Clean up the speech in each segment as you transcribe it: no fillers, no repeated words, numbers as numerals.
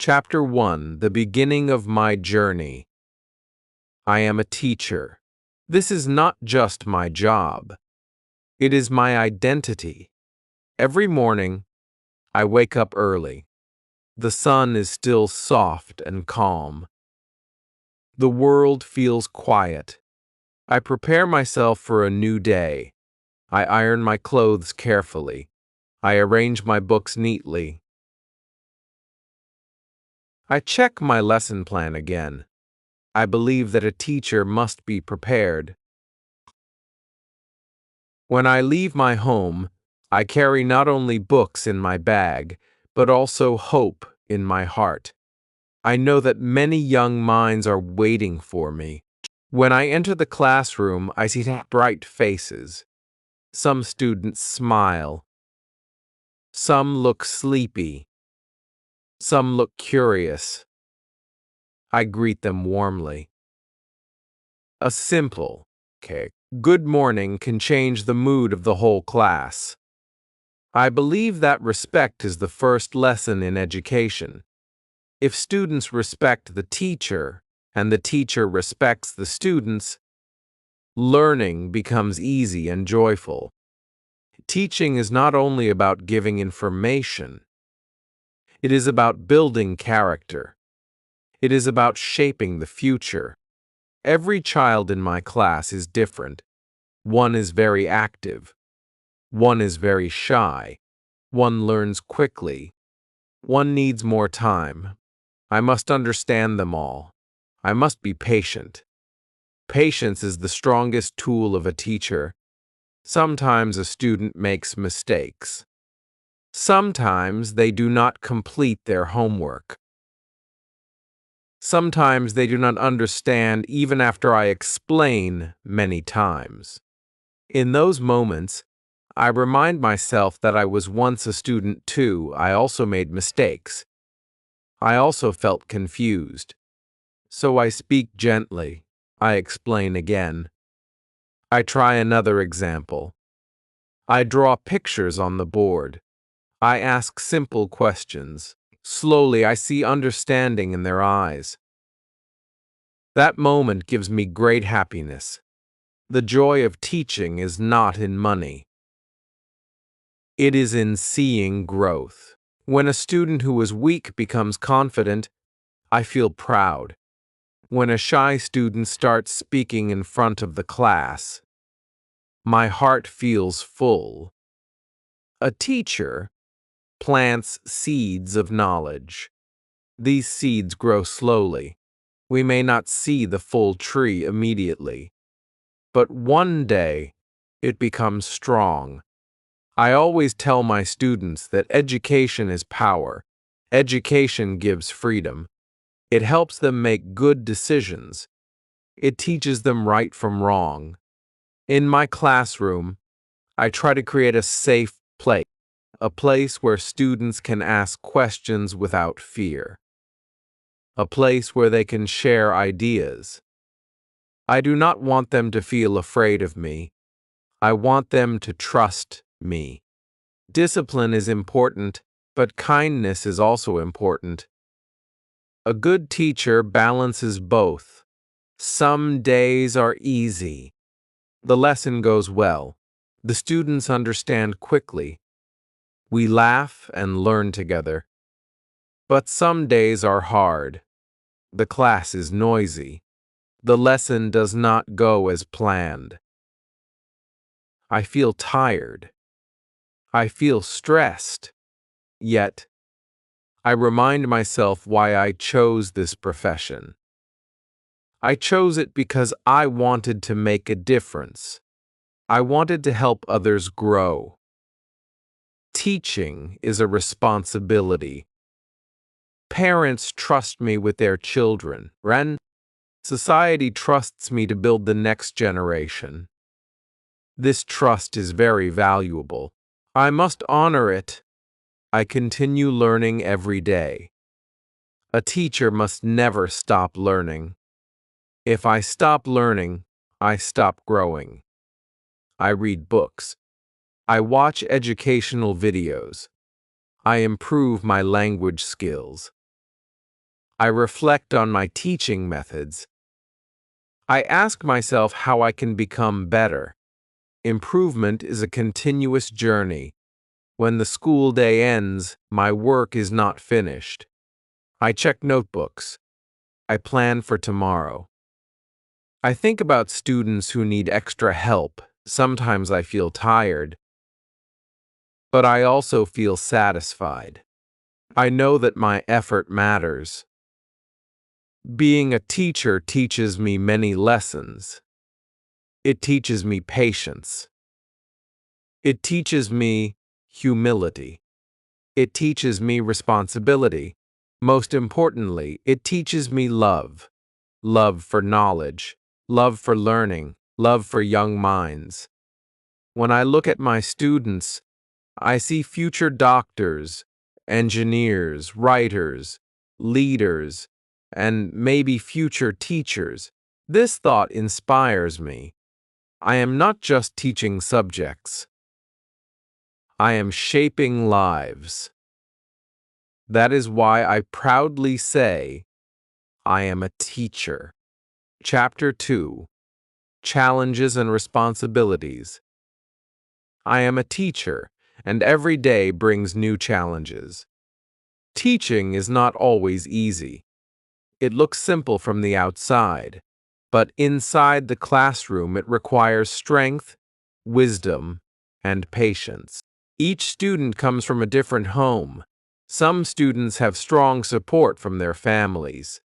Chapter 1: The Beginning of My Journey. I am a teacher. This is not just my job. It is my identity. Every morning, I wake up early. The sun is still soft and calm. The world feels quiet. I prepare myself for a new day. I iron my clothes carefully. I arrange my books neatly. I check my lesson plan again. I believe that a teacher must be prepared. When I leave my home, I carry not only books in my bag, but also hope in my heart. I know that many young minds are waiting for me. When I enter the classroom, I see bright faces. Some students smile. Some look sleepy. Some look curious. I greet them warmly. A simple, good morning can change the mood of the whole class. I believe that respect is the first lesson in education. If students respect the teacher, and the teacher respects the students, learning becomes easy and joyful. Teaching is not only about giving information. It is about building character. It is about shaping the future. Every child in my class is different. One is very active. One is very shy. One learns quickly. One needs more time. I must understand them all. I must be patient. Patience is the strongest tool of a teacher. Sometimes a student makes mistakes. Sometimes they do not complete their homework. Sometimes they do not understand even after I explain many times. In those moments, I remind myself that I was once a student too. I also made mistakes. I also felt confused. So I speak gently. I explain again. I try another example. I draw pictures on the board. I ask simple questions. Slowly, I see understanding in their eyes. That moment gives me great happiness. The joy of teaching is not in money. It is in seeing growth. When a student who was weak becomes confident, I feel proud. When a shy student starts speaking in front of the class, my heart feels full. A teacher plants seeds of knowledge. These seeds grow slowly. We may not see the full tree immediately, but one day it becomes strong. I always tell my students that education is power. Education gives freedom. It helps them make good decisions. It teaches them right from wrong. In my classroom, I try to create a safe place, a place where students can ask questions without fear, a place where they can share ideas. I do not want them to feel afraid of me. I want them to trust me. Discipline is important, but kindness is also important. A good teacher balances both. Some days are easy. The lesson goes well. The students understand quickly. We laugh and learn together. But some days are hard. The class is noisy. The lesson does not go as planned. I feel tired. I feel stressed. Yet, I remind myself why I chose this profession. I chose it because I wanted to make a difference. I wanted to help others grow. Teaching is a responsibility. Parents trust me with their children. Society trusts me to build the next generation. This trust is very valuable. I must honor it. I continue learning every day. A teacher must never stop learning. If I stop learning, I stop growing. I read books. I watch educational videos. I improve my language skills. I reflect on my teaching methods. I ask myself how I can become better. Improvement is a continuous journey. When the school day ends, my work is not finished. I check notebooks. I plan for tomorrow. I think about students who need extra help. Sometimes I feel tired, but I also feel satisfied. I know that my effort matters. Being a teacher teaches me many lessons. It teaches me patience. It teaches me humility. It teaches me responsibility. Most importantly, it teaches me love. Love for knowledge, love for learning, love for young minds. When I look at my students, I see future doctors, engineers, writers, leaders, and maybe future teachers. This thought inspires me. I am not just teaching subjects. I am shaping lives. That is why I proudly say, I am a teacher. Chapter 2: Challenges and Responsibilities. I am a teacher, and every day brings new challenges. Teaching is not always easy. It looks simple from the outside, but inside the classroom it requires strength, wisdom, and patience. Each student comes from a different home. Some students have strong support from their families.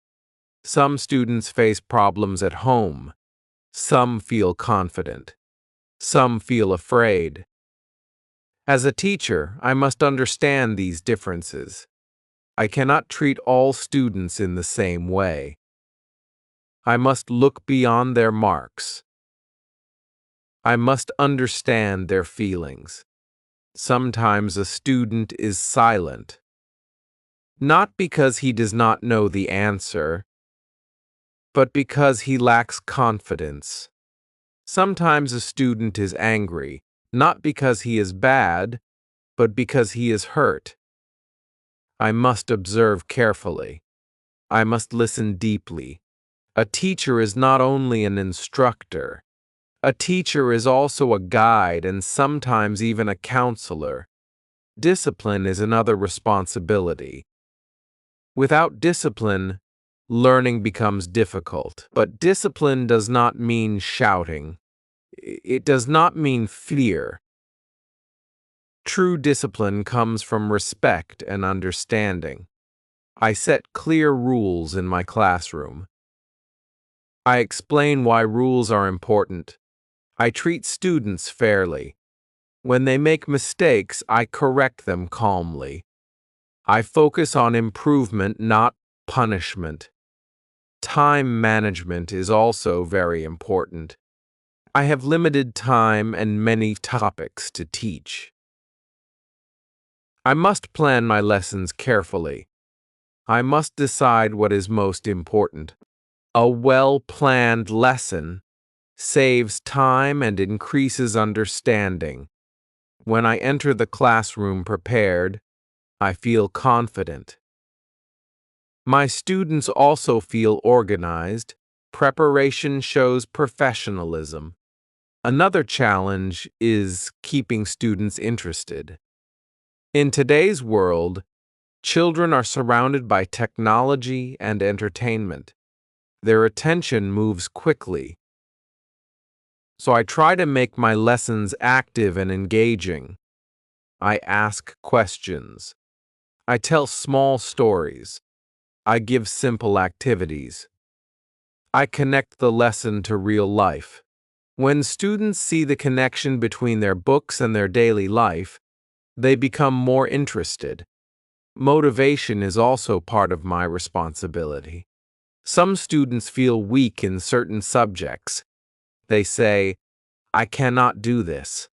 Some students face problems at home. Some feel confident. Some feel afraid. As a teacher, I must understand these differences. I cannot treat all students in the same way. I must look beyond their marks. I must understand their feelings. Sometimes a student is silent, not because he does not know the answer, but because he lacks confidence. Sometimes a student is angry, not because he is bad, but because he is hurt. I must observe carefully. I must listen deeply. A teacher is not only an instructor. A teacher is also a guide and sometimes even a counselor. Discipline is another responsibility. Without discipline, learning becomes difficult. But discipline does not mean shouting. It does not mean fear. True discipline comes from respect and understanding. I set clear rules in my classroom. I explain why rules are important. I treat students fairly. When they make mistakes, I correct them calmly. I focus on improvement, not punishment. Time management is also very important. I have limited time and many topics to teach. I must plan my lessons carefully. I must decide what is most important. A well-planned lesson saves time and increases understanding. When I enter the classroom prepared, I feel confident. My students also feel organized. Preparation shows professionalism. Another challenge is keeping students interested. In today's world, children are surrounded by technology and entertainment. Their attention moves quickly. So I try to make my lessons active and engaging. I ask questions. I tell small stories. I give simple activities. I connect the lesson to real life. When students see the connection between their books and their daily life, they become more interested. Motivation is also part of my responsibility. Some students feel weak in certain subjects. They say, "I cannot do this."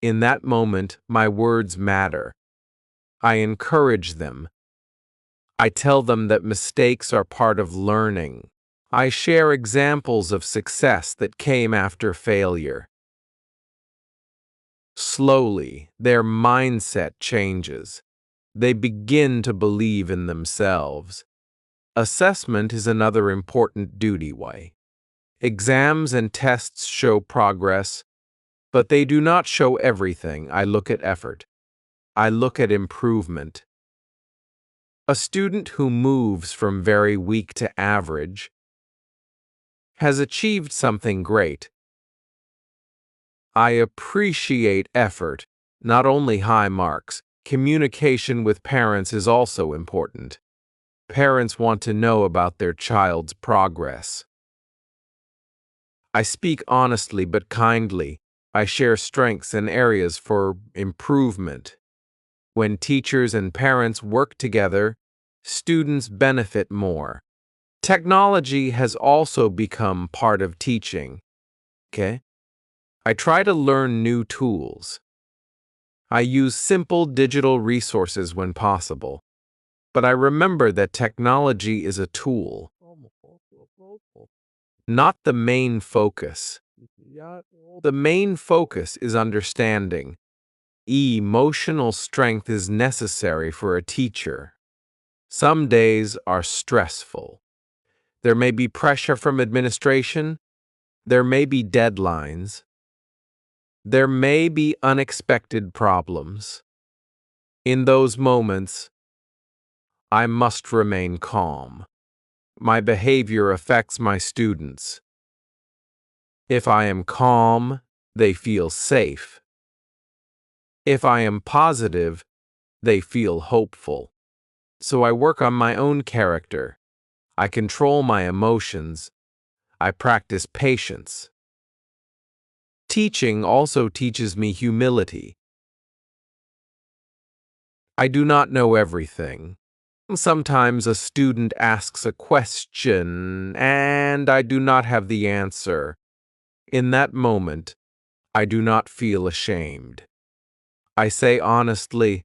In that moment, my words matter. I encourage them. I tell them that mistakes are part of learning. I share examples of success that came after failure. Slowly, their mindset changes. They begin to believe in themselves. Assessment is another important duty way. Exams and tests show progress, but they do not show everything. I look at effort. I look at improvement. A student who moves from very weak to average has achieved something great. I appreciate effort, not only high marks. Communication with parents is also important. Parents want to know about their child's progress. I speak honestly but kindly. I share strengths and areas for improvement. When teachers and parents work together, students benefit more. Technology has also become part of teaching. Okay? I try to learn new tools. I use simple digital resources when possible. But I remember that technology is a tool, not the main focus. The main focus is understanding. Emotional strength is necessary for a teacher. Some days are stressful. There may be pressure from administration. There may be deadlines. There may be unexpected problems. In those moments, I must remain calm. My behavior affects my students. If I am calm, they feel safe. If I am positive, they feel hopeful. So I work on my own character. I control my emotions. I practice patience. Teaching also teaches me humility. I do not know everything. Sometimes a student asks a question and I do not have the answer. In that moment, I do not feel ashamed. I say honestly,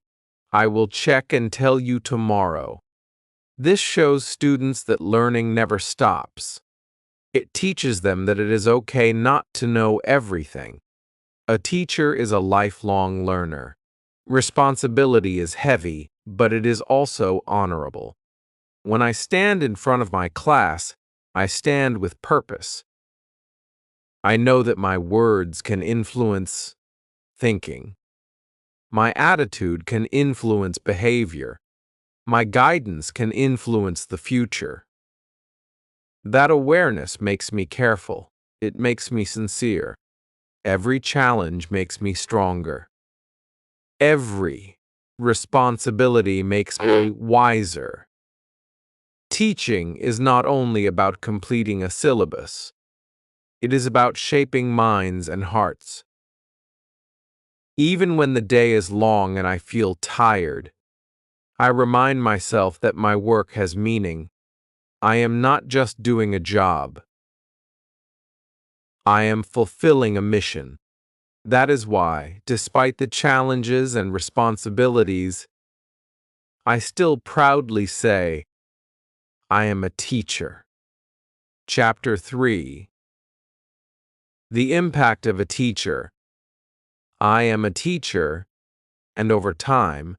I will check and tell you tomorrow. This shows students that learning never stops. It teaches them that it is okay not to know everything. A teacher is a lifelong learner. Responsibility is heavy, but it is also honorable. When I stand in front of my class, I stand with purpose. I know that my words can influence thinking. My attitude can influence behavior. My guidance can influence the future. That awareness makes me careful. It makes me sincere. Every challenge makes me stronger. Every responsibility makes me wiser. Teaching is not only about completing a syllabus. It is about shaping minds and hearts. Even when the day is long and I feel tired, I remind myself that my work has meaning. I am not just doing a job. I am fulfilling a mission. That is why, despite the challenges and responsibilities, I still proudly say, I am a teacher. Chapter 3. The impact of a teacher. I am a teacher, and over time,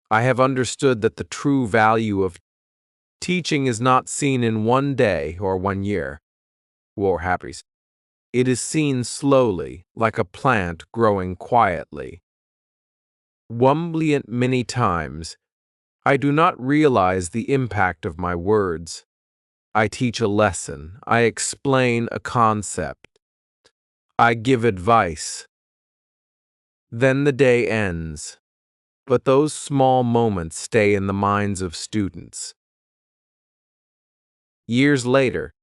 I have understood that the true value of teaching is not seen in one day or 1 year, or happy. It is seen slowly, like a plant growing quietly. Many times, I do not realize the impact of my words. I teach a lesson. I explain a concept. I give advice. Then the day ends. But those small moments stay in the minds of students. Years later,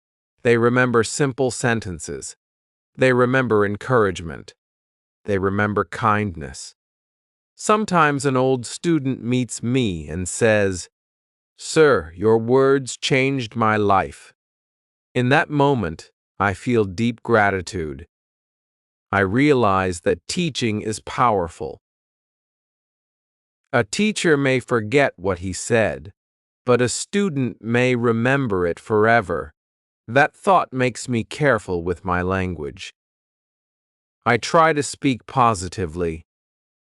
they remember simple sentences. They remember encouragement. They remember kindness. Sometimes an old student meets me and says, "Sir, your words changed my life." In that moment, I feel deep gratitude. I realize that teaching is powerful. A teacher may forget what he said, but a student may remember it forever. That thought makes me careful with my language. I try to speak positively.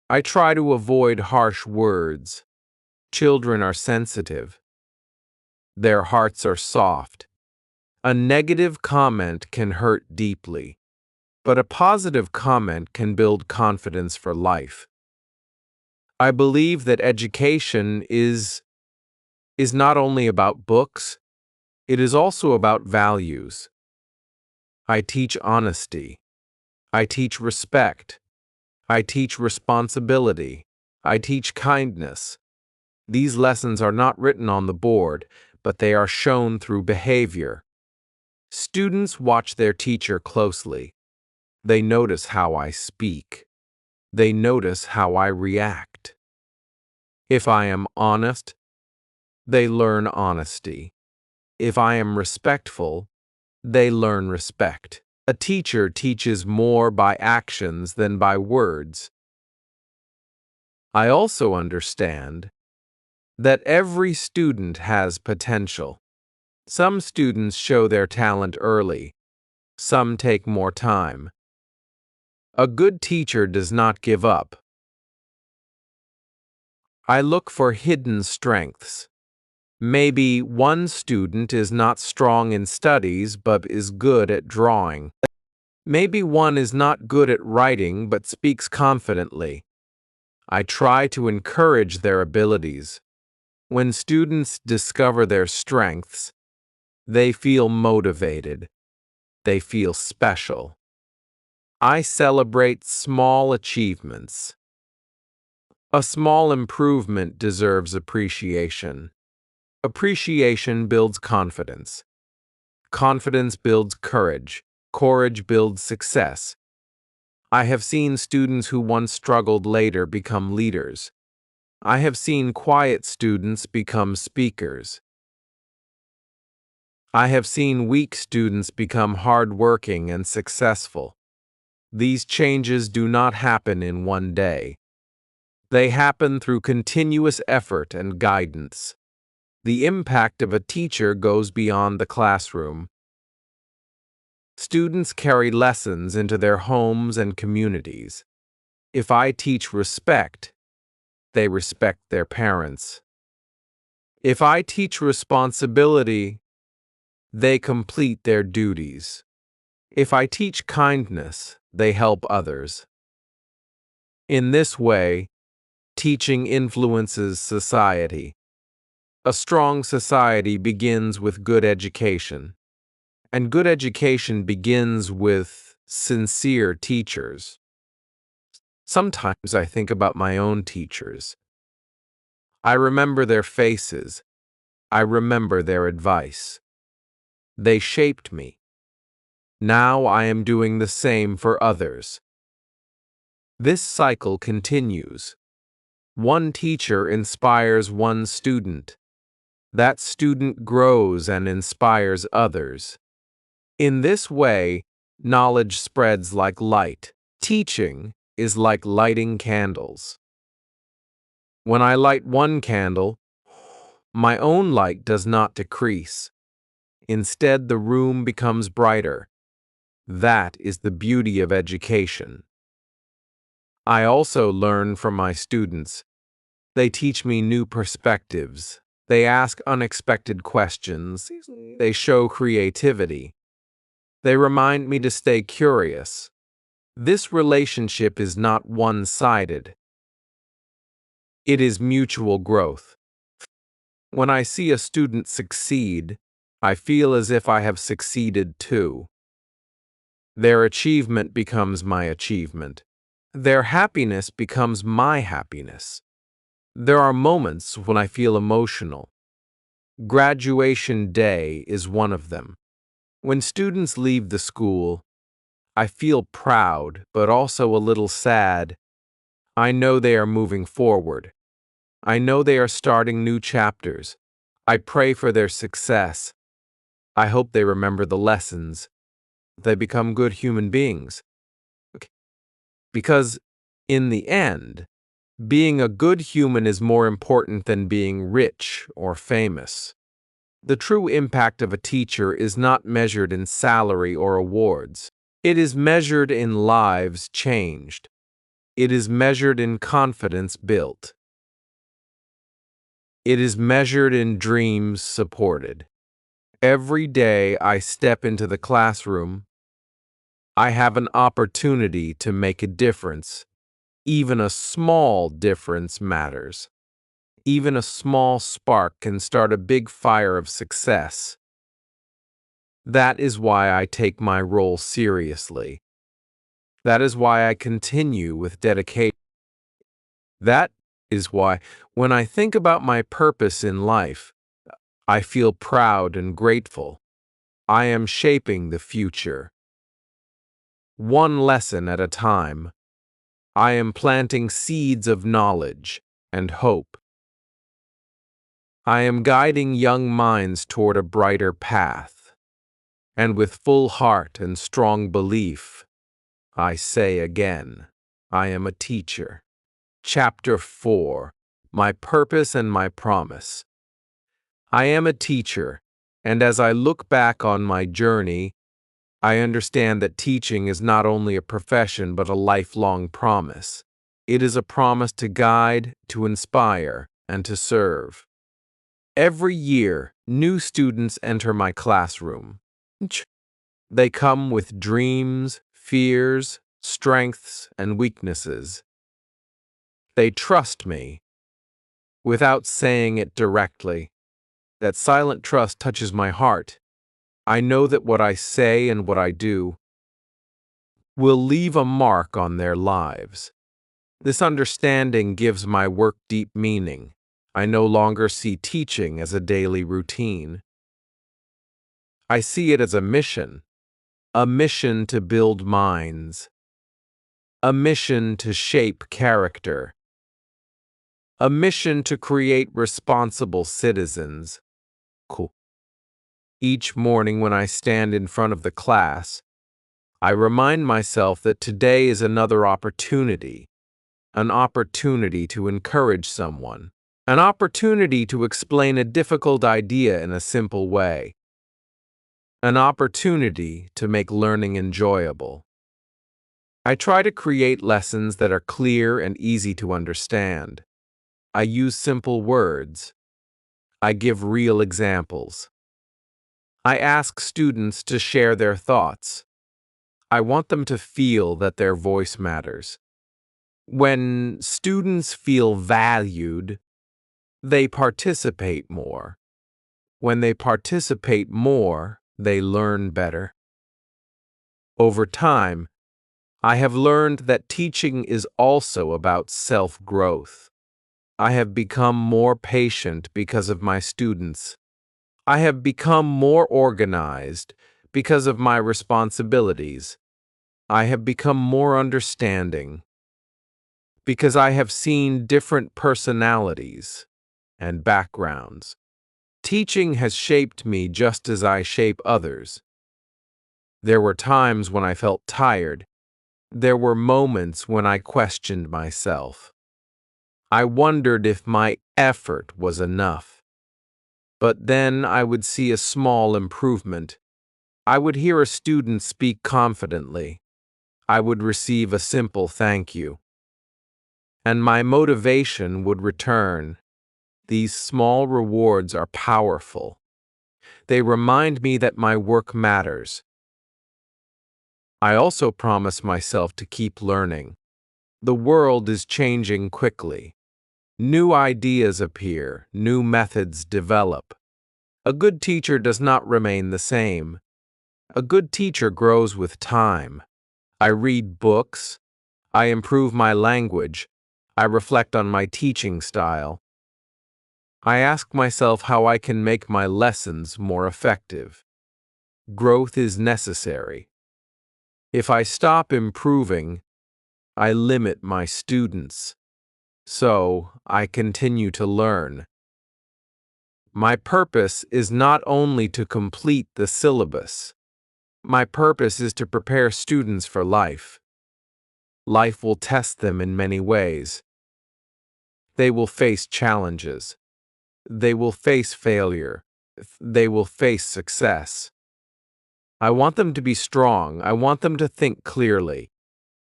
I try to avoid harsh words. Children are sensitive. Their hearts are soft. A negative comment can hurt deeply, but a positive comment can build confidence for life. I believe that education is not only about books, it is also about values. I teach honesty. I teach respect. I teach responsibility. I teach kindness. These lessons are not written on the board, but they are shown through behavior. Students watch their teacher closely. They notice how I speak. They notice how I react. If I am honest, they learn honesty. If I am respectful, they learn respect. A teacher teaches more by actions than by words. I also understand that every student has potential. Some students show their talent early. Some take more time. A good teacher does not give up. I look for hidden strengths. Maybe one student is not strong in studies but is good at drawing. Maybe one is not good at writing but speaks confidently. I try to encourage their abilities. When students discover their strengths, they feel motivated. They feel special. I celebrate small achievements. A small improvement deserves appreciation. Appreciation builds confidence. Confidence builds courage. Courage builds success. I have seen students who once struggled later become leaders. I have seen quiet students become speakers. I have seen weak students become hardworking and successful. These changes do not happen in one day. They happen through continuous effort and guidance. The impact of a teacher goes beyond the classroom. Students carry lessons into their homes and communities. If I teach respect, they respect their parents. If I teach responsibility, they complete their duties. If I teach kindness, they help others. In this way, teaching influences society. A strong society begins with good education, and good education begins with sincere teachers. Sometimes I think about my own teachers. I remember their faces. I remember their advice. They shaped me. Now I am doing the same for others. This cycle continues. One teacher inspires one student. That student grows and inspires others. In this way, knowledge spreads like light. Teaching is like lighting candles. When I light one candle, my own light does not decrease. Instead, the room becomes brighter. That is the beauty of education. I also learn from my students. They teach me new perspectives. They ask unexpected questions. They show creativity. They remind me to stay curious. This relationship is not one-sided. It is mutual growth. When I see a student succeed, I feel as if I have succeeded too. Their achievement becomes my achievement. Their happiness becomes my happiness. There are moments when I feel emotional. Graduation day is one of them. When students leave the school, I feel proud, but also a little sad. I know they are moving forward. I know they are starting new chapters. I pray for their success. I hope they remember the lessons. They become good human beings. Because, in the end, being a good human is more important than being rich or famous. The true impact of a teacher is not measured in salary or awards. It is measured in lives changed. It is measured in confidence built. It is measured in dreams supported. Every day I step into the classroom, I have an opportunity to make a difference. Even a small difference matters. Even a small spark can start a big fire of success. That is why I take my role seriously. That is why I continue with dedication. That is why, when I think about my purpose in life, I feel proud and grateful. I am shaping the future. One lesson at a time. I am planting seeds of knowledge and hope. I am guiding young minds toward a brighter path. And with full heart and strong belief, I say again, I am a teacher. Chapter 4. My Purpose and My Promise. I am a teacher, and as I look back on my journey, I understand that teaching is not only a profession but a lifelong promise. It is a promise to guide, to inspire, and to serve. Every year, new students enter my classroom. They come with dreams, fears, strengths, and weaknesses. They trust me. Without saying it directly, that silent trust touches my heart. I know that what I say and what I do will leave a mark on their lives. This understanding gives my work deep meaning. I no longer see teaching as a daily routine. I see it as a mission to build minds, a mission to shape character, a mission to create responsible citizens. Cool. Each morning when I stand in front of the class, I remind myself that today is another opportunity, an opportunity to encourage someone, an opportunity to explain a difficult idea in a simple way, an opportunity to make learning enjoyable. I try to create lessons that are clear and easy to understand. I use simple words. I give real examples. I ask students to share their thoughts. I want them to feel that their voice matters. When students feel valued, they participate more. When they participate more, they learn better. Over time, I have learned that teaching is also about self-growth. I have become more patient because of my students. I have become more organized because of my responsibilities. I have become more understanding because I have seen different personalities and backgrounds. Teaching has shaped me just as I shape others. There were times when I felt tired. There were moments when I questioned myself. I wondered if my effort was enough. But then I would see a small improvement. I would hear a student speak confidently. I would receive a simple thank you. And my motivation would return. These small rewards are powerful. They remind me that my work matters. I also promise myself to keep learning. The world is changing quickly. New ideas appear, new methods develop. A good teacher does not remain the same. A good teacher grows with time. I read books. I improve my language. I reflect on my teaching style. I ask myself how I can make my lessons more effective. Growth is necessary. If I stop improving, I limit my students. So, I continue to learn. My purpose is not only to complete the syllabus. My purpose is to prepare students for life. Life will test them in many ways. They will face challenges. They will face failure. They will face success. I want them to be strong. I want them to think clearly.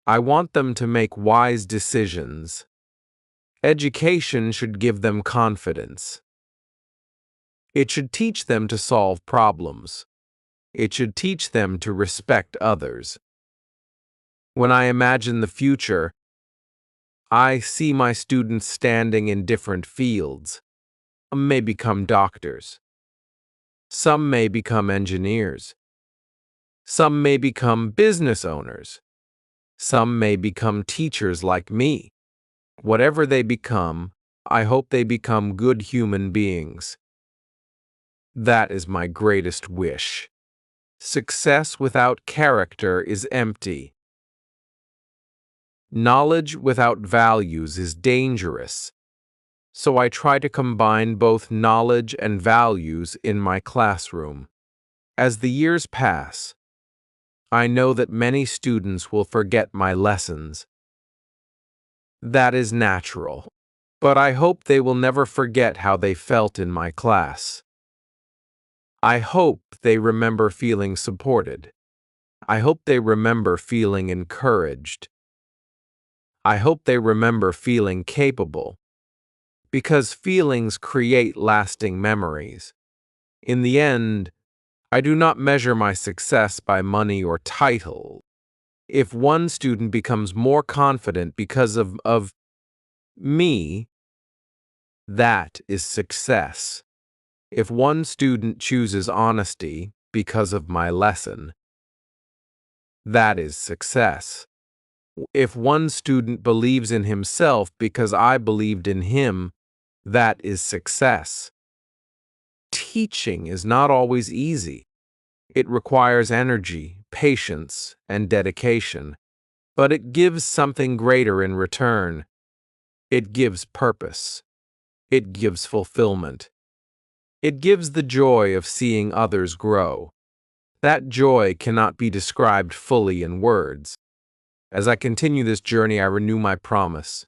I want them to make wise decisions. Education should give them confidence. It should teach them to solve problems. It should teach them to respect others. When I imagine the future, I see my students standing in different fields. Some may become doctors. Some may become engineers. Some may become business owners. Some may become teachers like me. Whatever they become, I hope they become good human beings. That is my greatest wish. Success without character is empty. Knowledge without values is dangerous. So I try to combine both knowledge and values in my classroom. As the years pass, I know that many students will forget my lessons. That is natural, but I hope they will never forget how they felt in my class. I hope they remember feeling supported. I hope they remember feeling encouraged. I hope they remember feeling capable, because feelings create lasting memories. In the end, I do not measure my success by money or title. If one student becomes more confident because of me, that is success. If one student chooses honesty because of my lesson, that is success. If one student believes in himself because I believed in him, that is success. Teaching is not always easy. It requires energy, patience, and dedication, but it gives something greater in return. It gives purpose. It gives fulfillment. It gives the joy of seeing others grow. That joy cannot be described fully in words. As I continue this journey, I renew my promise.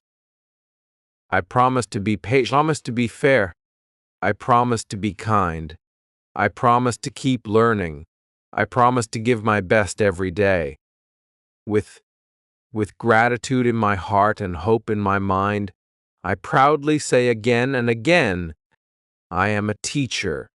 I promise to be patient. I promise to be fair. I promise to be kind. I promise to keep learning. I promise to give my best every day. With gratitude in my heart and hope in my mind, I proudly say again and again, I am a teacher